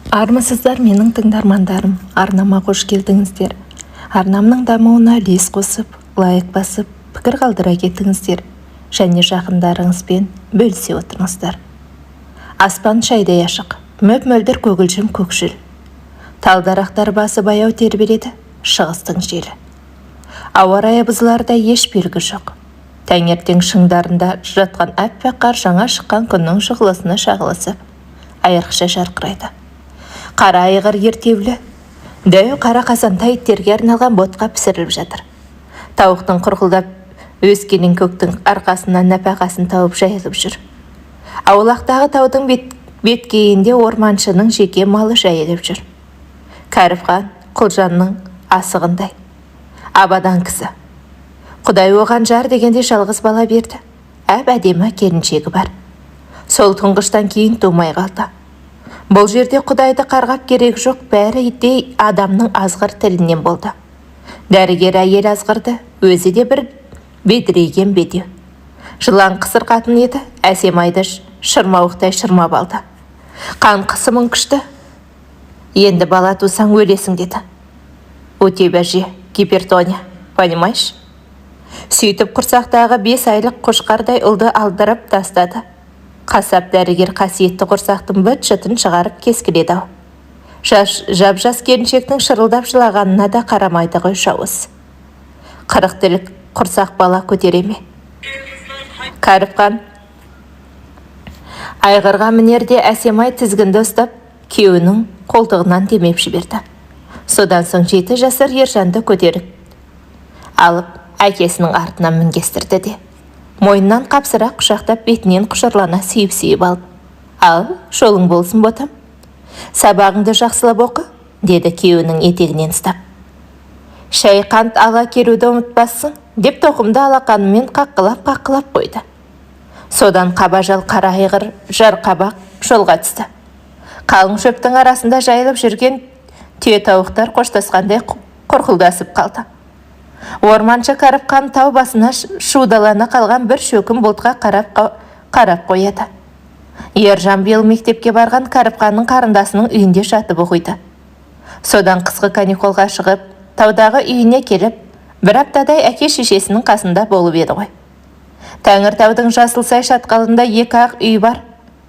Армысыздар менің тыңдармандарым, арнама қош келдіңіздер. Арнамның дамуына үлес қосып, лайк басып, пікір қалдыра кетіңіздер. Және жақындарыңызбен бөлісе отырыңыздар. Аспан шайдай ашық, мөп-мөлдір көгілжім көкшіл. Талдарақтар басы баяу тербеледі, шығыстың желі. Ауа райы бұзыларда еш белгі жоқ. Таңертең шыңдарында жатқан аппақ қар жаңа шыққан күннің шұғыласына шағылысып, айрықша жарқырайды. Қара айғыр ертеулі, дәу қара қазанда иттерге арналған ботқа пісіріліп жатыр. Тауықтың құрқылдап өскелең көктің арқасынан нәпақасын тауып жайылып жүр. Аулақтағы таудың беткейінде орманшының жеке малы жайылып жүр. Кәріпхан Құлжанның асығындай. Абадан кісі. Құдай оған жар дегенде жалғыз бала берді. Әдемі келіншегі бар. Сол тұңғыштан кейін тумай қалды. Бұл жерде Құдайды қарғап керек жоқ, бәрі де адамның азғыр тілінен болды. Дәрігер әйел азғырды, өзі де бір бедірейген бедеу. Жылан қысыр қатын еді, әсемайды шырмауықтай шырмап алды. Қан қысымың күшті. Енді бала тусаң өлесің деді. У тебя же гипертония, понимаешь? Сөйтіп құрсақтағы 5 айлық қошқардай ұлды алдырып тастады. Қасап дәрігер қасиетті құрсақтың бүт-жытын шығарып кескіледі-ау. Жап-жас келіншектің шырылдап жылағанына да қарамайды ғой жауыз. 40 тілік құрсақ бала көтереме. Кәріпхан айғырға мінерде әсемай тізгінді ұстап, күйеуінің қолтығынан демеп жіберді. Содан соң 7 жасар ержанды көтеріп алып, әкесінің артынан мінгестірді де. Мойнынан қапсыра құшақтап бетінен құшырлана сүйіп алып. Ал, жолың болсын ботам. Сабағыңды жақсылап оқы, деді күйеуінің етегінен ұстап. Шай қант ала келуді ұмытпассың, деп тоқымды алақанымен қаққылап қойды. Содан қабажал қара айғыр жарқабақ жолға түсті. Қалың шөптің арасында жайылып жүрген түйе тауықтар қоштасқандай құрқылдасып қалды. Орманшы Кәріпхан тау басына шудалана қалған бір шөкім бұлтқа қарап қояды. Ержан биыл мектепке барған Кәріпханның қарындасының үйінде жатып оқиды. Содан қысқы каникулға шығып, таудағы үйіне келіп, бір аптадай әке шешесінің қасында болып еді ғой. Тәңіртаудың Жасылсай шатқалында 2 ақ үй бар.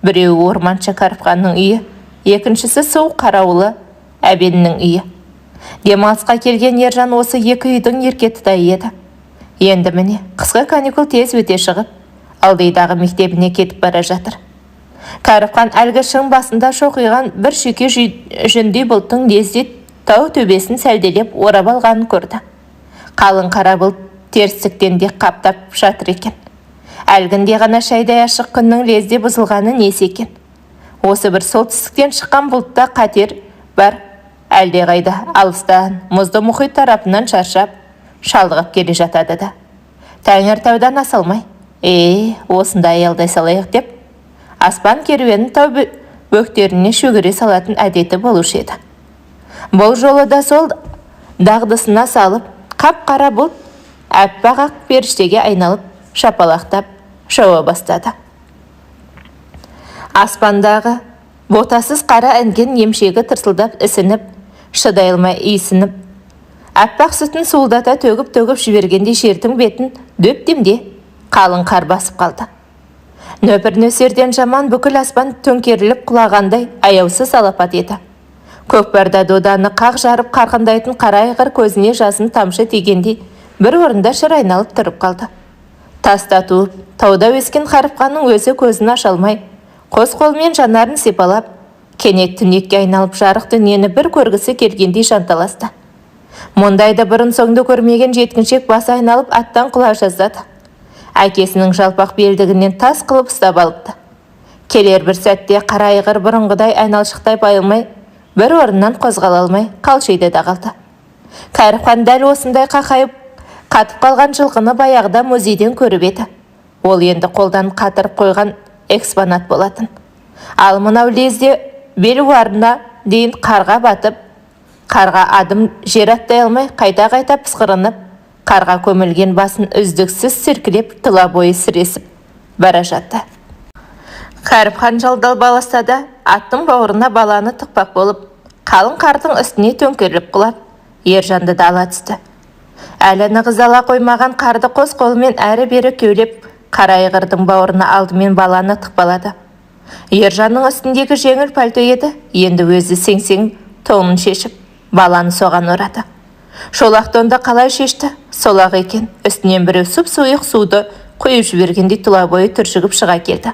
Біреуі орманшы Кәріпханның үйі, екіншісі су қарауылы әбеннің үйі. Демалысқа келген Ержан осы 2 үйдің еркетітай еді. Енді міне, қысқы каникул тез өте шығып, ылдидағы мектебіне кетіп бара жатыр. Кәріпхан әлгі шың басында шоқиған бір шүйке жүндей бұлттың лезде тау төбесін сәлделеп орап алғанын көрді. Қалың қара бұлт терістіктен де қаптап жатыр екен. Әлгінде ғана шайдай ашық күннің лезде бұзылғаны несі екен. Осы бір солтүстіктен шыққан бұлтта қатер бар. Әлде қайда алыстан мұзды мұхит тарапынан шаршап, шалдығып келе жатады да. Тәңіртаудан асалмай, осында аялдай салайық деп, аспан керуенін тау бөктеріне шөгіре салатын әдеті болушы еді. Бұл жолы да сол дағдысына салып, қап-қара бұлт әппақ ақ періштеге айналып, шапалақтап жауа бастады. Аспандағы ботасыз қара інген емшегі тырсылдап ісініп, шыдай алмай иісініп, әппақ сүтін суылдата төгіп жібергенде жердің бетін дөптемде қалың қар басып қалды. Нөпір нөсерден жаман бүкіл аспан төңкеріліп құлағандай аяусыз алапат еді. Көкпарда доданы қақ жарып қарқындайтын қара айғыр көзіне жасын тамшы тигендей бір орында шыр айналып тұрып қалды. Таста туып, тауда өскен Кәріпханның өзі көзін аша алмай, қос қолмен жанарын сипалап, кенет түнекке айналып жарық дүниені бір көргісі келгендей жанталасты. Мұндайды бұрын соңды көрмеген жеткіншек басы айналып аттан құла жаздады. Әкесінің жалпақ белдігінен тас қылып ұстап алыпты. Келер бір сәтте қара айғыр бұрынғыдай айналшықтай байылмай, бір орыннан қозғала алмай қалшиды да қалды. Кәріпхан дәл осындай қақайып қатып қалған жылқыны баяғыда музейден көріп еді. Ол енді қолдан қатырып қойған экспонат болатын. Ал мынау лезде белуарына дейін қарға батып, қарға адым жер аттай алмай, қайта пысқырынып, қарға көмілген басын үздіксіз сіркілеп, тұла бойы сіресіп бара жатты. Кәріпхан жалдал баласа да, аттың бауырына баланы тықпақ болып, қалың қардың үстіне төңкеріліп құлап, Ержанды да ала түсті. Әлі нығызала қоймаған қарды қос қолымен әрі-бері кеулеп, қара айғырдың бауырына алдымен баланы тықпалады. Ержанның үстіндегі жеңіл пальто еді, енді өзі сеңсең тонын шешіп, баланы соған орады. Шолақ тонды қалай шешті? Сол-ақ екен, үстінен біреу сұп-суық суды құйып жібергендей тұла бойы түршігіп шыға келді.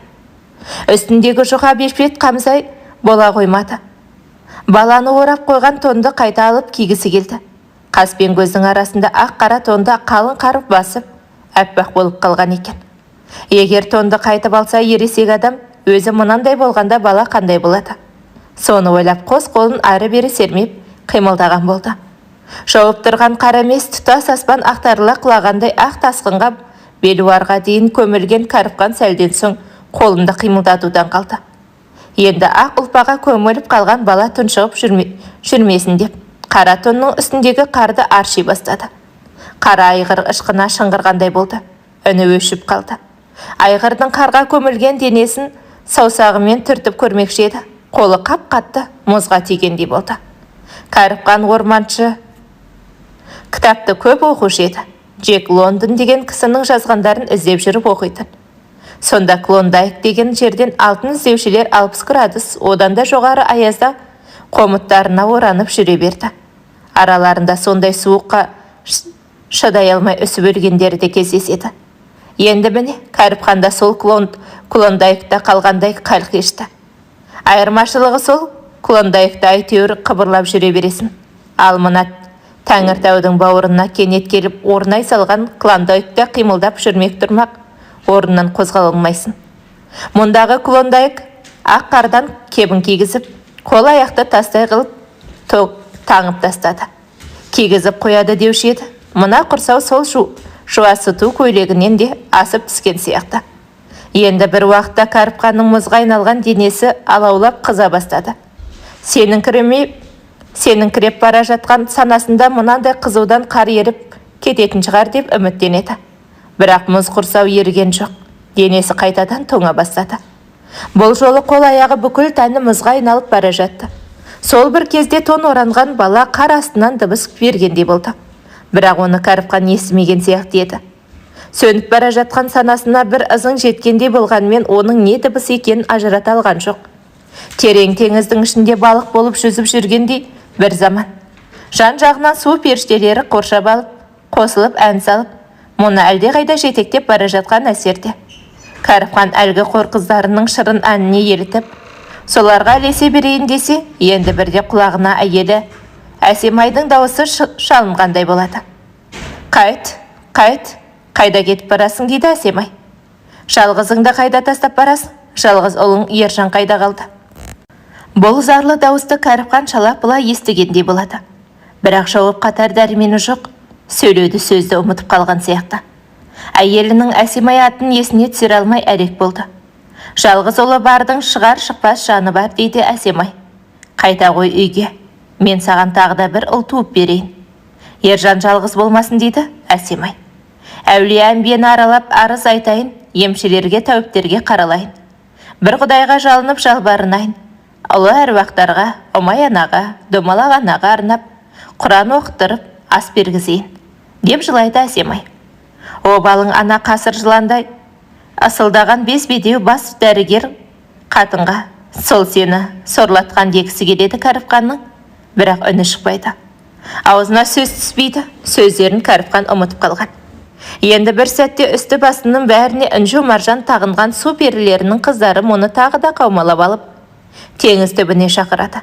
Үстіндегі жұқа бешпет қамзай бола қоймады. Баланы орап қойған тонды қайта алып кигісі келді. Қас пен көздің арасында ақ-қара тонды қалың қарып басып, әппақ болып қалған екен. Егер тонды қайтып алса, ересек адам өзі мынандай болғанда бала қандай болады? Соны ойлап қос қолын ары-бері сермеп қимылдаған болды. Жауып тұрған қара мес тұтас аспан ақтарыла құлағандай ақ тасқынға белуарға дейін көмілген Кәріпхан сәлден соң қолында қимылдатудан қалды. Енді ақ ұлпаға көміліп қалған бала тұншығып жүрмесін деп, қара тонның үстіндегі қарды арши бастады. Қара айғыр ышқына шыңғырғандай болды. Үні өшіп қалды. Айғырдың қарға көмілген денесін саусағымен түртіп көрмекші еді. Қолы қап-қатты мұзға тигендей болды. Кәріпхан орманшы кітапты көп оқушы еді. Джек Лондон деген кісінің жазғандарын іздеп жүріп оқитын. Сонда Клондайк деген жерден алтын іздеушілер 60 градус, одан да жоғары аязда қомыттарына оранып жүре берді. Араларында сондай суыққа шыдай алмай үсіп өлгендері де кездеседі. Енді міне Кәріпханда сол Клондайкта қалғандай қал кешті. Айырмашылығы сол, Клондайкта әйтеуір қыбырлап жүре бересің. Ал мына Тәңіртаудың бауырына кенет келіп орнай салған Клондайкта қимылдап жүрмек тұрмақ, орнынан қозғала алмайсың. Мұндағы Клондайк ақ қардан кебін кигізіп, қол аяқты тастай қылып таңып тастады. Кигізіп қояды деуші еді. Мына құрсау сол жуасыту көйлегінен де асып түскен сияқты. Енді бір уақытта Кәріпханның мұзға айналған денесі алаулап қыза бастады. Сенің кіреп бара жатқан санасында мынандай қызудан қар еріп кететін шығар деп үміттенеді. Бірақ мұз құрсау ерген жоқ. Денесі қайтадан тоңа бастады. Бұл жолы қол аяғы бүкіл тәні мұзға айналып бара жатты. Сол бір кезде тон оранған бала қар астынан дыбыс бергендей болды. Бірақ оны Кәріпхан естімеген сияқты еді. Сөніп бара жатқан санасына бір ызың жеткендей болғанмен оның не дыбыс екенін ажырата алған жоқ. Терең теңіздің ішінде балық болып жүзіп жүргендей бір заман. Жан жағынан су періштелері қоршап алып, қосылып ән салып, мұны әлде қайда жетектеп бара жатқан әсерде. Кәріпхан әлгі қор қыздарының шырын әніне елітіп, соларға ілесе берейін десе, енді бірде құлағына әйелі Әсемайдың дауысы шалынғандай болады. Қайт, қайда кетіп барасың дейді Әсемай. Жалғызыңды қайда тастап барасың? Жалғыз ұлың Ержан қайда қалды? Бұл зарлы дауысты Кәріпхан шала-пұла естігендей болады. Бірақ жауап қатар дәрмені жоқ, сөйлеуді сөзді ұмытып қалған сияқты. Әйелінің Әсемай атын есіне түсіре алмай әрек болды. Жалғыз ұлы бардың шығар-шықпас жаны бар дейді Әсемай. Қайта ғой үйге, мен саған тағы да бір ұл туып берейін. Ержан жалғыз болмасын дейді Әсемай. Әулие әмбиені аралап арыз айтайын, емшілерге тәуіптерге қаралайын. Бір құдайға жалынып жалбарынайын. Ұлы әруақтарға, ұмай анаға, домалақ анаға арнап, Құран оқыттырып, ас бергізейін, деп жылайды Әсемай. Обалың ана қасыр жыландай, асылдаған бес бедеу бас дәрігер қатынға сол сені сорлатқан дегісі келеді Кәріпханның, бірақ үні шықпайды. Аузына сөз түспейді, сөздерін Кәріпхан ұмытып қалған. Енді бір сәтте үсті басының бәріне інжу маржан тағынған су перілерінің қыздары мұны тағы да қаумалап алып, теңіз түбіне шақырады.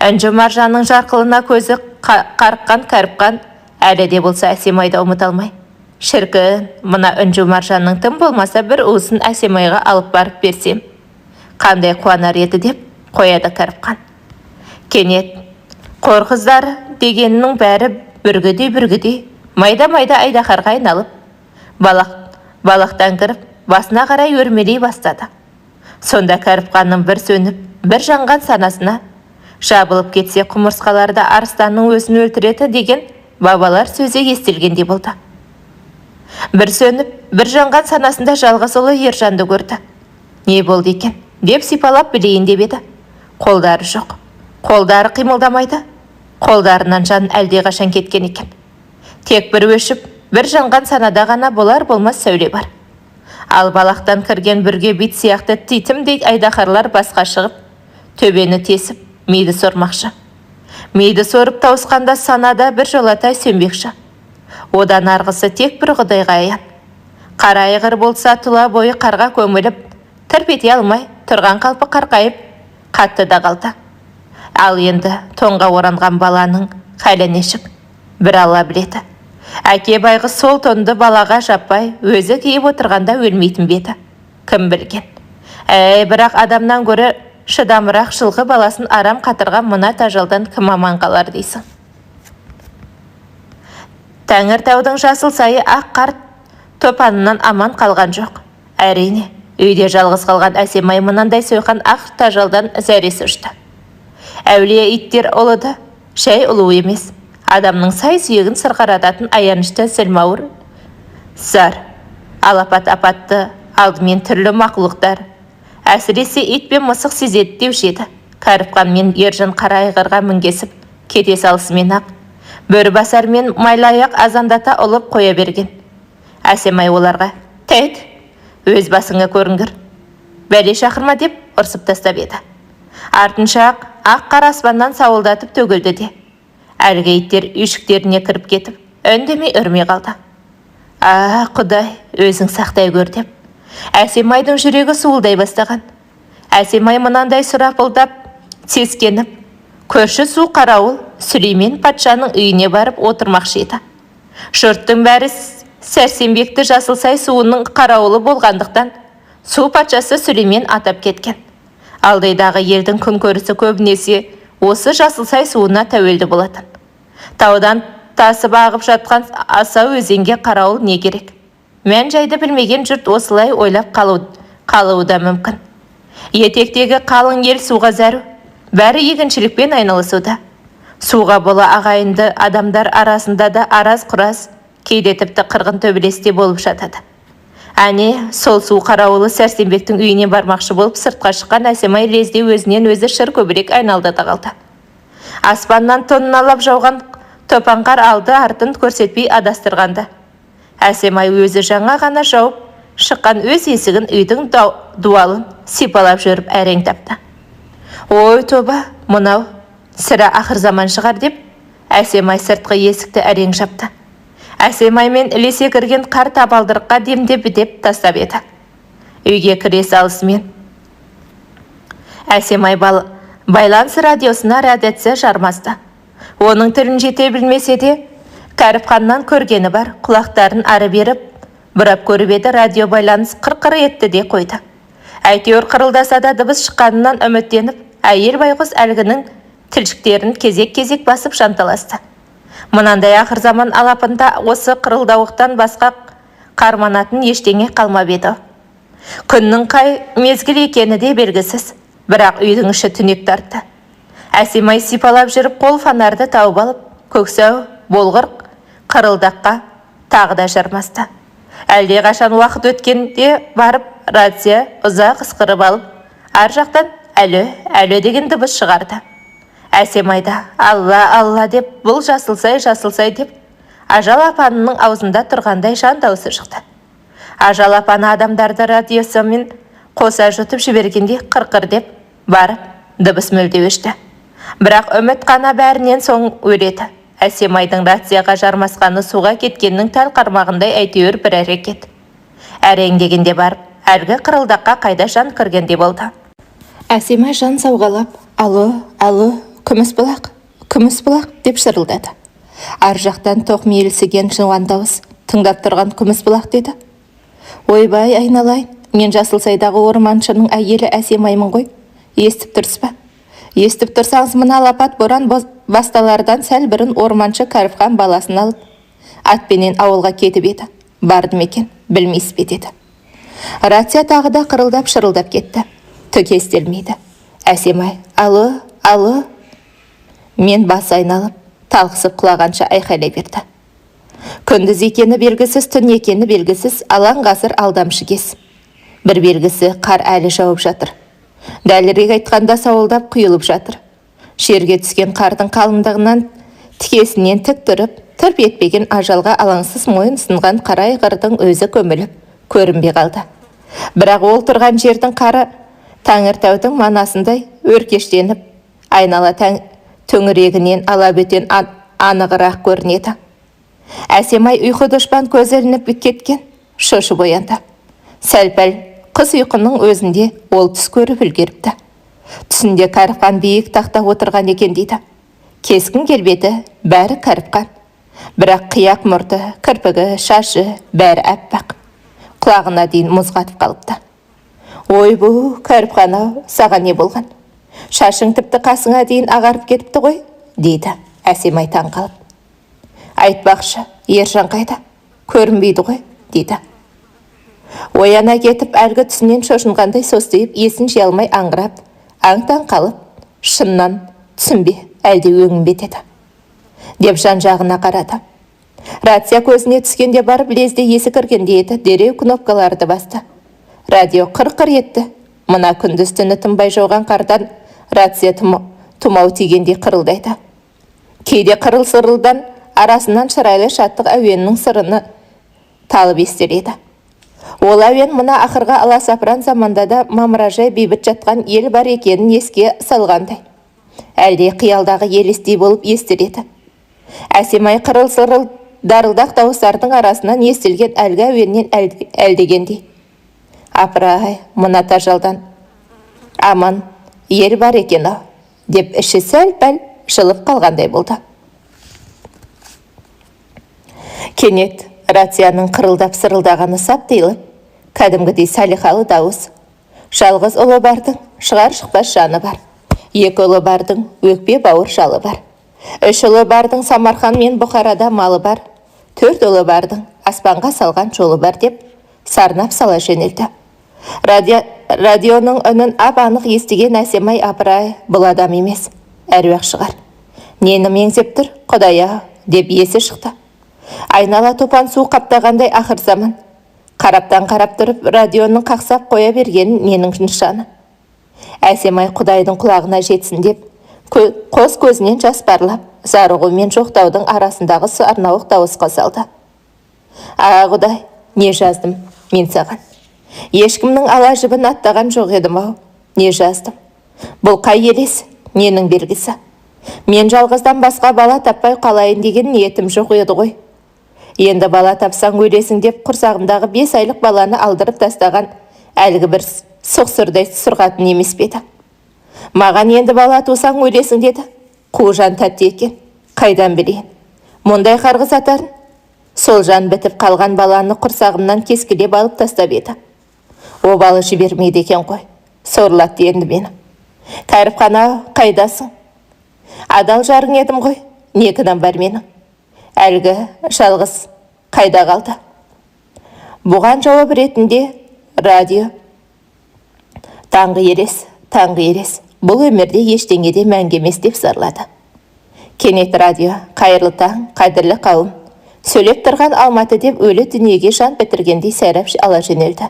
Інжу маржанның жарқылына көзі қарыққан Кәріпхан әлі де болса Әсемайды ұмыта алмай. Шіркін, мына інжу маржанның тым болмаса бір уысын Әсемайға алып барып берсем, қандай қуанар еді деп қояды Кәріпхан. Кенет қор қыздары дегеннің бәрі бүргідей майда-майда айдаһарға айналып, балақтан кіріп, басына қарай өрмелей бастады. Сонда Кәріпханның бір сөніп, бір жанған санасына, жабылып кетсе құмырсқаларда арыстанның өзін өлтіреді деген бабалар сөзі естілгендей болды. Бір сөніп, бір жанған санасында жалғыз ұлы Ержанды көрді. Не болды екен? деп сипалап білейін деп еді. Қолдары жоқ. Қолдары қимылдамайды. Қолдарынан жан әлдеқашан кеткен екен. Тек бір өшіп, бір жанған санада ғана болар болмас сәуле бар. Ал балақтан кірген бүрге бит сияқты титімдей айдаһарлар басқа шығып, төбені тесіп, мейді сормақшы. Мейді сорып тауысқанда санада бір жолатай сөнбекші. Одан арғысы тек бір құдайға аян. Қара айғыр болса тұла бойы қарға көміліп, тырп ете алмай, тұрған қалпы қарқайып, қатты да қалды. Ал енді тоңға оранған баланың халі нешік, бір Алла біледі. Әке байғыз сол тонды балаға жаппай, өзі киіп отырғанда өлмейтін беді. Кім білген? Бірақ адамнан көрі шыдамырақ жылғы баласын арам қатырған мына тажалдан кім аман қалар дейсің? Тәңіртаудың жасыл сайы ақ қарт топанынан аман қалған жоқ. Әрине, үйде жалғыз қалған Әсемай мынандай сойқан ақ тажалдан зәресі ұшты. Әулие иттер ұлыды, шәй ұлу емес. Адамның сай сүйегін сырқарататын аянышты сілмауыр зар. Алапат апатты алдымен түрлі мақұлықтар. Әсіресе ит пен мысық сезеді деуші еді. Кәріпқан мен ержан қара айғырға мінгесіп, кете салысымен ақ, бөрібасар мен майлаяқ азандата ұлып қоя берген. Әсемай оларға, тәйт, өз басыңа көрінгір, бәле шақырма деп ұрсып тастап еді. Артынша ақ қара аспаннан сауылдатып төгілді де. Әлгі иттер үйшіктеріне кіріп кетіп, үндемей үрмей қалды. Құдай, өзің сақтай көр деп. Әсемайдың жүрегі суылдай бастаған. Әсемай мынандай сұрапылдап, сескеніп, көрші су қарауыл Сүлеймен патшаның үйіне барып отырмақшы еді. Жұрттың бәрі Сәрсенбекті Жасылсай суының қарауылы болғандықтан, су патшасы Сүлеймен атап кеткен. Алдайдағы елдің күн көрісі көбінесе осы Жасылсай суына тәуелді болатын. Таудан тасып ағып жатқан асау өзенге қарауыл не керек? Мән жайды білмеген жұрт осылай ойлап қалуы да мүмкін. Етектегі қалың ел суға зәру, бәрі егіншілікпен айналысуда. Суға бола ағайынды адамдар арасында да араз-құраз, кейде тіпті қырғын төбелесте болып жатады. Әне, сол су қарауылы Сәрсенбектің үйіне бармақшы болып сыртқа шыққан Әсемай лезде өзінен өзі шыр көбірек айналдыда қалды. Аспаннан тонналап жауған топанқар алды артын көрсетпей адастырғанды. Әсемай өзі жаңа ғана жауып шыққан өз есігін үйдің дуалын сипалап жүріп әрең тапты. Ой тоба, мынау сірә ақыр заман шығар деп, Әсемай сыртқы есікті әрең жапты. Әсемаймен ілесе кірген қар табалдырыққа демдеп тастап еді. Үйге кіре салысымен Әсемай байланыс радиосына радиация жармасты. Оның тілін жете білмесе де, Кәріпханнан көргені бар, құлақтарын ары беріп, бұрап көріп еді, радио байланыс қырқыры етті де қойды. Әйтеуір қырылдаса да дыбыс шыққанынан үміттеніп, әйел байғұс әлгінің тілшіктерін кезек-кезек басып жанталасты. Мынандай ақыр заман алапында осы қырылдауықтан басқа қарманатын ештеңе қалмап еді. Күннің қай мезгіл екені де белгісіз, бірақ үйдің іші түнек тартты. Әсемай сипалап жүріп қол фонарды тауып алып, көксәу, болғыр, қырылдаққа тағы да жармасты. Әлде қашан уақыт өткенде барып рация ұзақ ысқырып алып, ар жақтан әлі деген дыбыс шығарды. Әсемайда Алла деп, бұл жасылсай деп, Ажал апанының аузында тұрғандай жан даусы шықты. Ажал апаны адамдарды радиосымен қоса жұтып жібергенде қырқыр деп барып дыбыс мүлде өшті. Бірақ үміт қана бәрінен соң өледі. Әсемайдың рацияға жармасқаны суға кеткеннің тәл қармағындай әйтеуір бір әрекет. Әрең дегенде барып, әлгі қырылдаққа қайда жан кіргенде болды. Әсемай жан сауғалап, алло, күміс бұлақ деп шырылдады. Ар жақтан тоқмейілсіген жуан дауыс тыңдап тұрған күміс бұлақ деді. Ойбай айналайын, мен Жасылсайдағы орманшының әйелі Әсемаймын ғой. Естіп тұрсыз ба? Естіп тұрсаңыз, мына алапат боран басталардан сәл бұрын орманшы Кәріпхан баласын алып, атпенен ауылға кетіп еді. Бардым екен, білмейсіз бе деді. Рация тағы да қырылдап шырылдап кетті. Түк естілмейді. Әсемай, алло. Мен бас айналып, талқысып құлағанша айқайлай берді. Күндіз екені белгісіз, түн екені белгісіз, алаң ғасыр алдамшы кез. Бір белгісі қар әлі жауып жатыр. Дәлірек айтқанда сауылдап құйылып жатыр. Жерге түскен қардың қалыңдығынан тікесінен тік тұрып, тырп етпеген ажалға алаңсыз мойын ұсынған қара айғырдың өзі көміліп, көрінбей қалды. Бірақ ол тұрған жердің қары Тәңіртаудың манасындай өркештеніп, айнала төңірегінен алабөтен анығырақ көрінеді. Әсемай ұйқы дұшпан көзі ілініп кеткен, шошып оянды. Сәл-пәл қыз ұйқының өзінде ол түс көріп үлгеріпті. Түсінде Кәріпқан биік тақта отырған екен дейді. Кескін келбеті бәрі Кәріпқан. Бірақ қияқ мұрты, кірпігі, шашы бәрі әппақ. Құлағына дейін мұз қатып қалыпты. Ой бұл Кәріпқан-ау, саған не болған? Шашың тіпті қасыңа дейін ағарып кетіпті ғой, дейді Әсемай таң қалып. Айтпақшы, Ержан қайда? Көрінбейді ғой, дейді. Ояна кетіп, әлгі түсінен шошынғандай состиып, есін жия алмай аңырап, аң-таң қалып, шыннан түсінбе, әлде өңінбе деді. Деп жан-жағына қарады. Рация көзіне түскенде барып, лезде есі кіргенде еді, дереу кнопкаларды басты. Радио қыр-қыр етті. Мына күндіз түні тынбай жауған қардан рация тұмау тигендей қырылдайды. Кейде қырыл-сырылдан арасынан шырайлы шаттық әуеннің сырыны талып естіледі. Ол әуен мына ақырға аласапыран заманда да мамыражай бейбіт жатқан ел бар екенін еске салғандай. Әлде қиялдағы елестей болып естіледі. Әсемай қырыл-сырыл дарылдақ дауыстардың арасынан естілген әлгі әуеннен әлдегендей. Апыр-ай, мына тажалдан аман ел бар екен-ау, деп іші сәл-пәл жылып қалғандай болды. Кенет рацияның қырылдап сырылдағаны сап тиылып, кәдімгідей салихалы дауыс. Жалғыз ұлы бардың шығар-шықпас жаны бар. Екі ұлы бардың өкпе бауыр жалы бар. Үш ұлы бардың Самарқан мен Бұхарада малы бар. Төрт ұлы бардың аспанға салған жолы бар деп сарнап сала жөнелді. Радионың үнін ап-анық естіген Әсемай апыр-ай, бұл адам емес, әруақ шығар. Нені меңзеп тұр, Құдай-ау, деп есі шықты. Айнала топан су қаптағандай ақыр заман. Қараптан қарап тұрып, радионың қақсап қоя бергенін ненің нышаны. Әсемай Құдайдың құлағына жетсін деп, қос көзінен жас парлап, зарығу мен жоқтаудың арасындағы сарнауық дауысқа салды. Аға Құдай, не жаздым мен саған? Ешкімнің ала жібін аттаған жоқ едім-ау, не жаздым? Бұл қай елес, ненің белгісі? Мен жалғыздан басқа бала таппай қалайын деген ниетім жоқ еді ғой. Енді бала тапсаң өлесің деп құрсағымдағы 5 айлық баланы алдырып тастаған әлгі бір соқсырдай сұрғатын емес пе еді? Маған енді бала тусаң өлесің деді. Қу жан тәтті екен, қайдан білейін? Мұндай қарғыс атарын? Сол жан бітіп қалған баланы құрсағымнан кескілеп алып тастап еді. Обалы жібермейді екен ғой, сорлатты енді мені. Кәріпқан-ау, қайдасың? Адал жарың едім ғой, не кінәм бар менің? Әлгі жалғыз қайда қалды? Бұған жауап ретінде радио. Таңғы ерес, бұл өмірде ештеңеде мәңгі емес деп зарлады. Кенет радио, қайырлы таң, қадірлі қауым, сөйлеп тұрған Алматы деп өлі дүниеге жан бітіргендей сайрап ала жөнелді.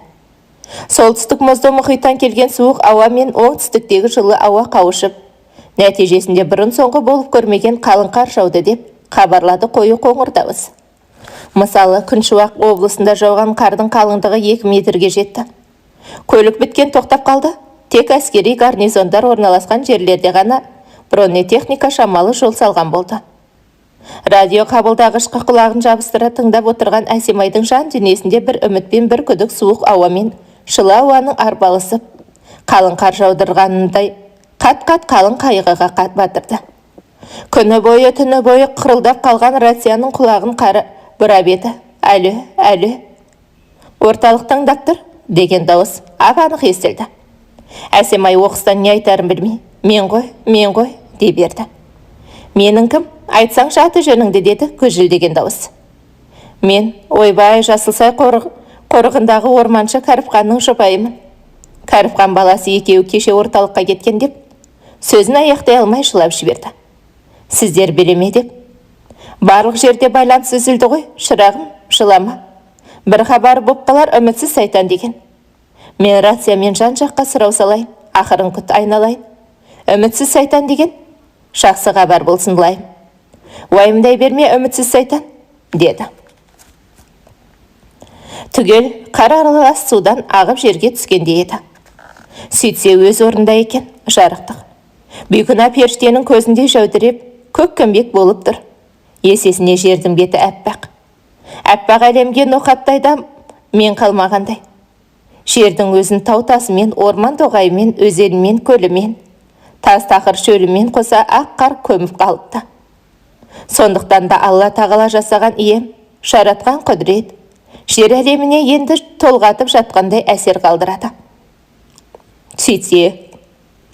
Солтүстік мұзды мұхиттан келген суық ауа мен оңтүстіктегі жылы ауа қауышып, нәтижесінде бұрын соңғы болып көрмеген қалың қар жауды деп хабарлады қою қоңыр дауыс. Мысалы, Күншуақ облысында жауған қардың қалыңдығы 2 метрге жетті. Көлік біткен тоқтап қалды. Тек әскери гарнизондар орналасқан жерлерде ғана бронетехника шамалы жол салған болды. Радио қабылдағышқа құлағын жабыстыра тыңдап отырған Әсемайдың жан дүниесінде бір үмітпен бір күдік суық ауамен жылы ауаның арпалысып, қалың қар жаудырғанындай қат-қат қалың қайғыға батырды. Күні бойы түні бойы қырылдап қалған рацияның құлағын қары бұрап еді. Әлі. Орталық тыңдап тұр деген дауыс ап-анық естілді. Әсемай оқыстан не айтарын білмей, мен ғой, дей берді. Менің кім? Айтсаң аты жөніңді деді көжілдеген дауыс. Мен ойбай Жасылсай қорығындағы орманшы Кәріпқанның жұбайымын. Кәріпқан баласы екеуі кеше орталыққа кеткен деп, сөзін аяқтай алмай жылап жіберді. Сіздер білеме деп. Барлық жерде байланыс үзілді ғой, шырағым, жылама. Бір хабар боп қалар үмітсіз сайтан деген. Мен рациямен жан жаққа сұрау салайын, ақырын күт айналайын. Үмітсіз сайтан деген жақсы хабар болсын лайым. Уайымдай берме, үмітсіз сайтан, деді. Түгел қар аралас судан ағып жерге түскенде еді. Сөйтсе өз орында екен, жарықтық. Бейкүнә періштенің көзінде жәудіреп, көк көмбек болып тұр. Есесіне жердің беті әппақ. Әппақ әлемге ноқаттайда мен қалмағандай. Жердің өзін тау-тасымен, орман тоғайымен, өзенмен, көлімен, тас-тақыр шөлімен қоса ақ қар көміп қалыпты. Сондықтан да Алла тағала жасаған ием, жаратқан құдірет, жер әлеміне енді толғатып жатқандай әсер қалдырады. Сөйтсе,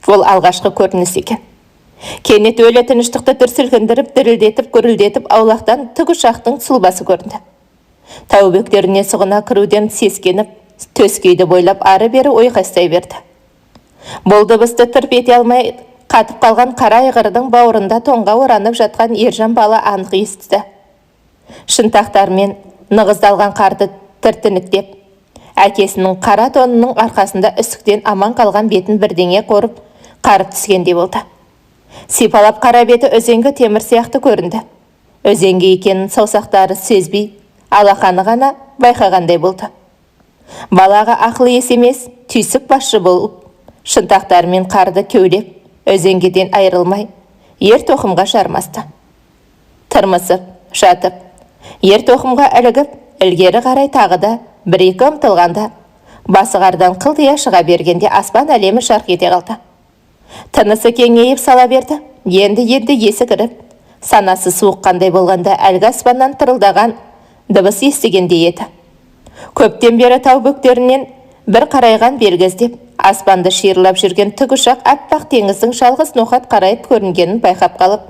ол алғашқы көрініс екен. Кенет өлі тыныштықты дүрсілгіндіріп, дірілдетіп, гүрілдетіп, аулақтан тікұшақтың сұлбасы көрінді. Тау бөктеріне сұғына кіруден сескеніп, төскейді бойлап ары-бері ойқастай берді. Бұл дыбысты тырп ете алмай қатып қалған қара айғырдың бауырында тоңға оранып жатқан ержан бала анық естіді. Шынтақтармен нығыздалған қарды тіртініктеп, әкесінің қара тонының арқасында үсіктен аман қалған бетін бірдеңе қорып, қарып түскендей болды. Сипалап қара беті өзенгі темір сияқты көрінді. Өзенге екенін саусақтары сезбей, алақаны ғана байқағандай болды. Балаға ақылы ес емес, түйсік басшы болып, шынтақтарымен қарды кеулеп, өзенгеден айырылмай, ер тоқымға жармасты. Тырмысып, жатып, ер тоқымға ілігіп, ілгері қарай тағы да бір-екі ұмтылғанда, басығардан қылтия шыға бергенде аспан әлемі жарқ ете қалды. Тынысы кеңейіп сала берді, енді есі кіріп, санасы суыққандай болғанда әлгі аспаннан тырылдаған дыбыс естігендей еді. Көптен бері тау бөктерінен бір қарайған белгіздеп, аспанды шиырлап жүрген тікұшақ аппақ теңіздің жалғыз ноқат қарайып көрінгенін байқап қалып,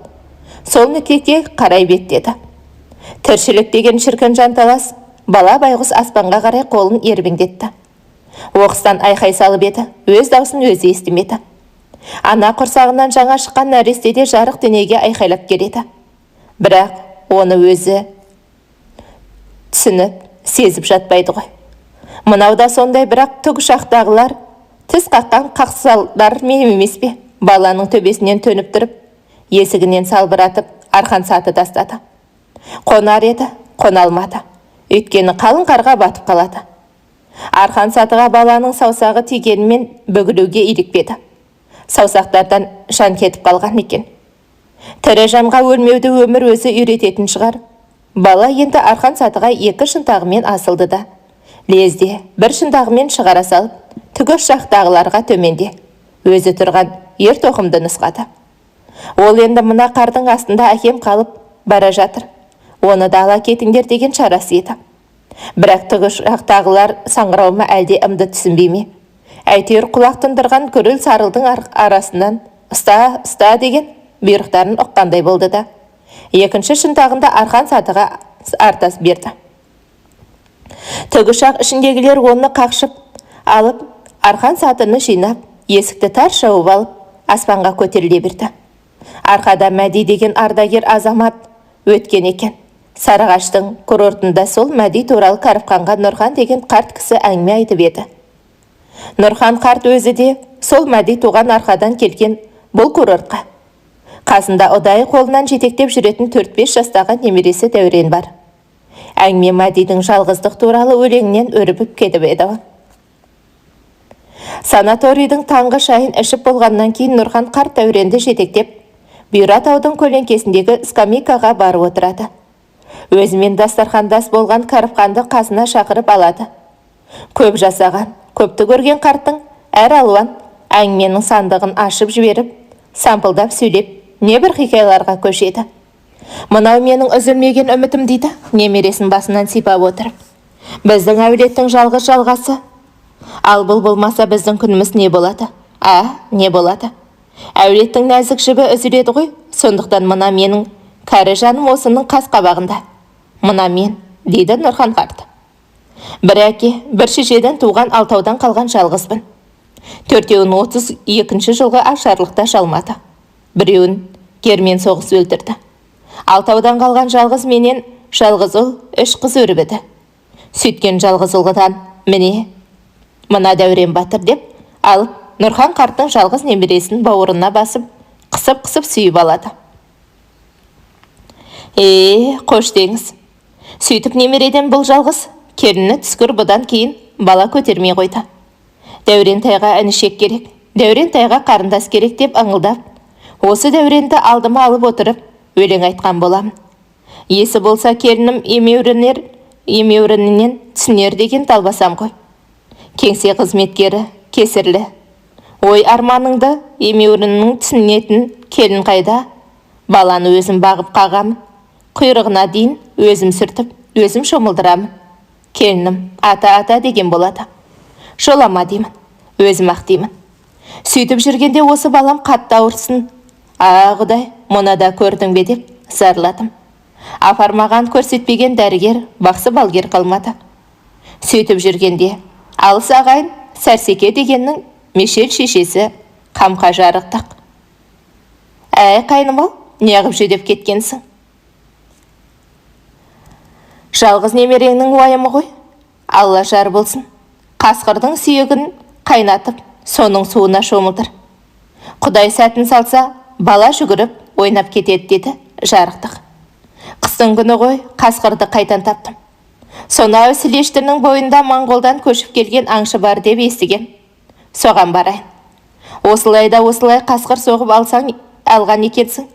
сол нүктеге қарай беттеді. Тіршілік деген шіркін жанталас, бала байғұс аспанға қарай қолын ербеңдетті. Оқыстан айқай салып еді, өз даусын өзі естімеді. Ана құрсағынан жаңа шыққан нәрестеде жарық дүниеге айқайлап келеді. Бірақ оны өзі түсініп, сезіп жатпайды ғой. Мұнауда сондай, бірақ тікұшақтағылар тіс қаққан қақсалдар мен емес пе? Баланың төбесінен төніп тұрып, есігінен салбыратып, арқан саты тастады. Қонар еді, қона алмады. Өйткені қалың қарға батып қалады. Арқан сатыға баланың саусағы тигенімен бүгілуге илікпеді. Саусақтардан жан кетіп қалған екен. Тірі жанға өлмеуді өмір өзі үйрететін шығар. Бала енді арқан сатыға екі шынтағымен асылды да, лезде бір шынтағымен шығара салып, тікұшақтағыларға төменде өзі тұрған ер тоқымды нұсқады. Ол енді мына қардың астында әкем қалып бара жатыр, оны да ала кетіңдер деген шарасы еді. Бірақ тікұшақтағылар саңырауыма әлде ымды түсінбей ме? Әйтеуір құлақ тұндырған күріл сарылдың арасынан ұста деген бұйрықтарын ұққандай болды да, екінші шынтағында арқан сатыға артас берді. Тікұшақ ішіндегілер оны қақшып алып, арқан сатыны жинап, есікті тар шауып алып, аспанға көтеріле берді. Арқада Мәди деген ардагер азамат өткен екен. Сарыағаштың курортында сол Мәди туралы Кәріпханға Нұрхан деген қарт кісі әңгіме айтып еді. Нұрхан қарт өзі де сол Мәди туған арқадан келген бұл курортқа. Қасында ұдайы қолынан жетектеп жүретін 4-5 жастағы немересі Дәурен бар. Әңгіме Мәдидің жалғыздық туралы өлеңінен өрбіп кетіп еді. Санаторийдің таңғы шайын ішіп болғаннан кейін Нұрхан қарт Дәуренді жетектеп, Бұйра таудың көлеңкесіндегі скамейкаға барып отырады. Өзімен дастархандас болған Кәріпханды қасына шақырып алады. Көп жасаған, көпті көрген қарттың әр алуан әңгіменің сандығын ашып жіберіп, сампылдап сөйлеп, небір хикаяларға көшеді. Мынау менің үзілмеген үмітім дейді, немересін басынан сипап отырып. Біздің әулеттің жалғыз жалғасы. Ал бұл болмаса біздің күніміз не болады? Не болады? Әулеттің нәзік жібі үзіледі ғой, сондықтан мына менің кәрі жаным осының қас қабағында. Мына мен, дейді Нұрхан қарт. Бір әке, бір шешеден туған алтаудан қалған жалғызбын. Төртеуін 32 жылғы ашарлықта жалмады. Біреуін кермен соғыс өлтірді. Алтаудан қалған жалғыз менен жалғыз ұл 3 қыз өрбіді. Сөйткен жалғыз ұлғыдан міне, мына Дәурен батыр деп алып Нұрхан қарттың жалғыз немересін бауырына басып, қысып-қысып сүйіп алады. Қош деңіз. Сөйтіп немереден бұл жалғыз келіні түскір бұдан кейін бала көтермей қойды. Дәурентайға інішек керек, Дәурентайға қарындас керек деп аңылдап, осы Дәуренді алдыма алып отырып, өлең айтқан боламын. Есі болса келінім емеурінінен түсінер деген талбасам ғой. Кеңсе қызметкері, кесірлі. Ой арманыңды емеуріннің түсінетін келін қайда? Баланы өзім бағып қағамын. Құйрығына дейін өзім сүртіп, өзім шомылдырамын. Келінім ата деген болады. Жолама деймін, өзім ақ деймін. Сөйтіп жүргенде осы балам қатты ауырсын. Құдай, мұны да көрдің бе деп зарладым. Апармаған көрсетпеген дәрігер, бақсы балгер қалмады. Сөйтіп жүргенде алыс ағайын Сәрсеке дегеннің Мешел шешесі қамқа жарықтық. Қайным-ау, неғып жүдеп кеткенсің? Жалғыз немереңнің уайымы ғой. Алла жар болсын. Қасқырдың сүйегін қайнатып, соның суына шомылдыр. Құдай сәтін салса, бала жүгіріп, ойнап кетеді деді жарықтық. Қыстың күні ғой, қасқырды қайтан таптым. Сонау Сілештінің бойында Моңғолдан көшіп келген аңшы бар деп естігем. Соған барайын. Осылай қасқыр соғып алған екенсің.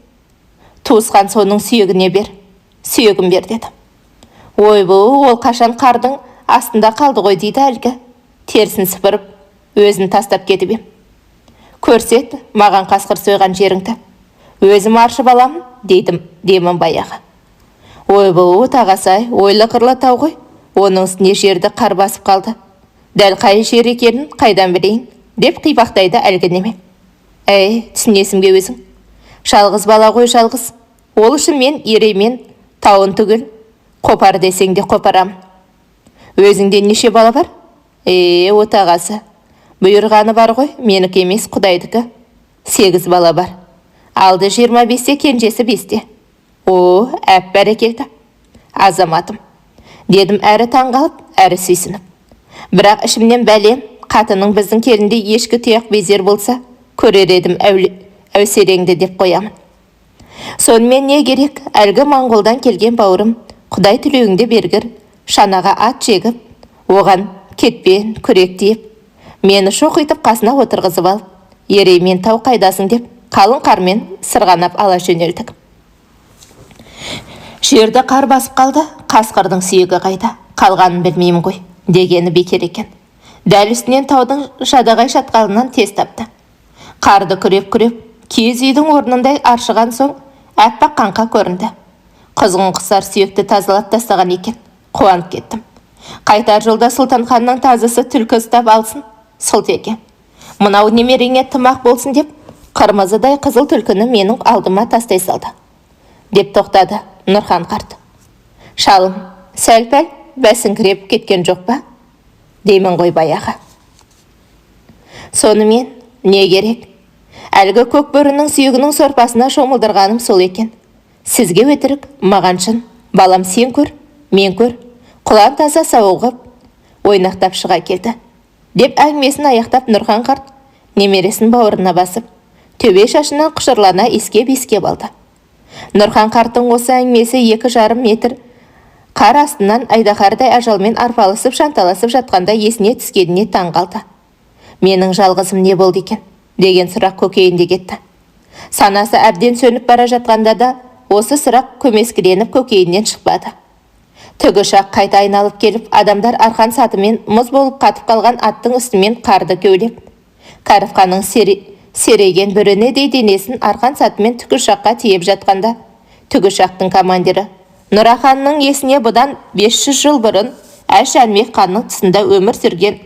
Туысқан соның сүйегіне бер, сүйегін бер деді. Ойбу, ол қашан қардың астында қалды ғой дейді әлгі. Терсін сыпырып, өзін тастап кетіп ем. Көрсет, маған қасқыр сойған жеріңді. Өзім аршып аламын, деймін баяғы. Ойбу, тағасай, ойлы қырлы тау ғой. Оның үстіне жерді қар басып қалды. Дәл қай жер екенін қайдан білейін, деп қипақтайды әлгі неме. Түсінесің бе өзің? Жалғыз бала ғой, жалғыз. Ол үшін мен ереймен тауын түгіл, қопар десең де қопарамын. Өзіңде неше бала бар? Отағасы. Бұйырғаны бар ғой, менікі емес, Құдайдікі. 8 бала бар. Алды 25-те, кенжесі 5-те. Әп бәрекелді. Азаматым. Дедім әрі таңғалып, әрі сүйсініп. Бірақ ішімнен бәлем, қатының біздің келінде ешкі тұяқ безер болса, көрер едім әуселеңді деп қоямын. Сонымен не керек, әлгі Моңғолдан келген бауырым, Құдай тілеуіңді бергір, шанаға ат жегіп, оған кетпен, күрек дейіп, мені шоқитып қасына отырғызып алып, ереймен тау қайдасың деп, қалың қармен сырғанап ала жөнелдік. Жерді қар басып қалды, қасқырдың сүйегі қайда, қалғанын білмеймін ғой, дегені бекер екен. Дәл үстінен таудың жадағай шатқалынан тез тапты. Қарды күреп-күреп, киіз үйдің орнындай аршыған соң, әппақ қаңқа көрінді. Қызғын құсар сүйекті тазалап тастаған екен. Қуанып кеттім. Қайтар жолда Сұлтанханның тазысы түлкі ұстап алсын, Сұлтеке. Мынау немереңе тымақ болсын деп, қырмызыдай қызыл түлкіні менің алдыма тастай салды. Деп тоқтады Нұрхан қарт. Шалым, сәл-пәл бәсіңкіреп кеткен жоқ па? Деймін ғой баяғы. Сонымен не керек? Әлгі көк бөрінің сүйегінің сорпасына шомылдырғаным сол екен. Сізге өтірік, маған шын. Балам сен көр, мен көр. Құлан таза сауығып, ойнақтап шыға келді. Деп әңгімесін аяқтап Нұрхан қарт немересін бауырына басып, төбе шашынан құшырлана искеп алды. Нұрхан қарттың осы әңгімесі 2,5 метр қар астынан айдаһардай ажалмен арпалысып шанталасып жатқанда есіне түскеніне таң қалды. Менің жалғызым не болды екен? Деген сұрақ көкейінде кетті. Санасы әбден сөніп бара жатқанда да осы сұрақ көмескіленіп көкейінен шықпады. Тікұшақ қайта айналып келіп, адамдар арқан сатымен мұз болып қатып қалған аттың үстімен қарды кеулеп, Кәріпханның серейген бүрінедей денесін арқан сатымен тікұшаққа тиеп жатқанда, тікұшақтың командирі Нұраханның есіне бұдан 500 жыл бұрын Әш Әлмек ханның тұсында өмір сүрген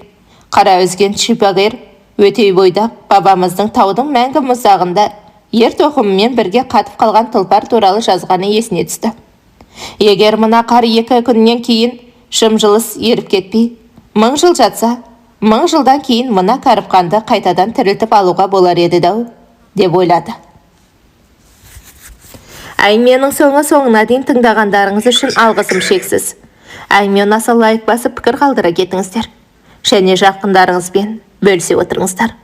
қара өзген шипағыр өтей бойдақ бабамыздың таудың мәңгі мұзағында ер тоқымымен бірге қатып қалған тұлпар туралы жазғаны есіне түсті. Егер мына қар 2 күннен кейін жым-жылыс еріп кетпей, 1000 жыл жатса, 1000 жылдан кейін мына Кәріпханды қайтадан тірілтіп алуға болар еді дау, деп ойлады. Әңгіменің соңына дейін тыңдағандарыңыз үшін алғысым шексіз. Әңгіме аса лайк басып пікір қалдыра кетіңіздер. Және жақындарыңызбен бөлісе отырыңыздар.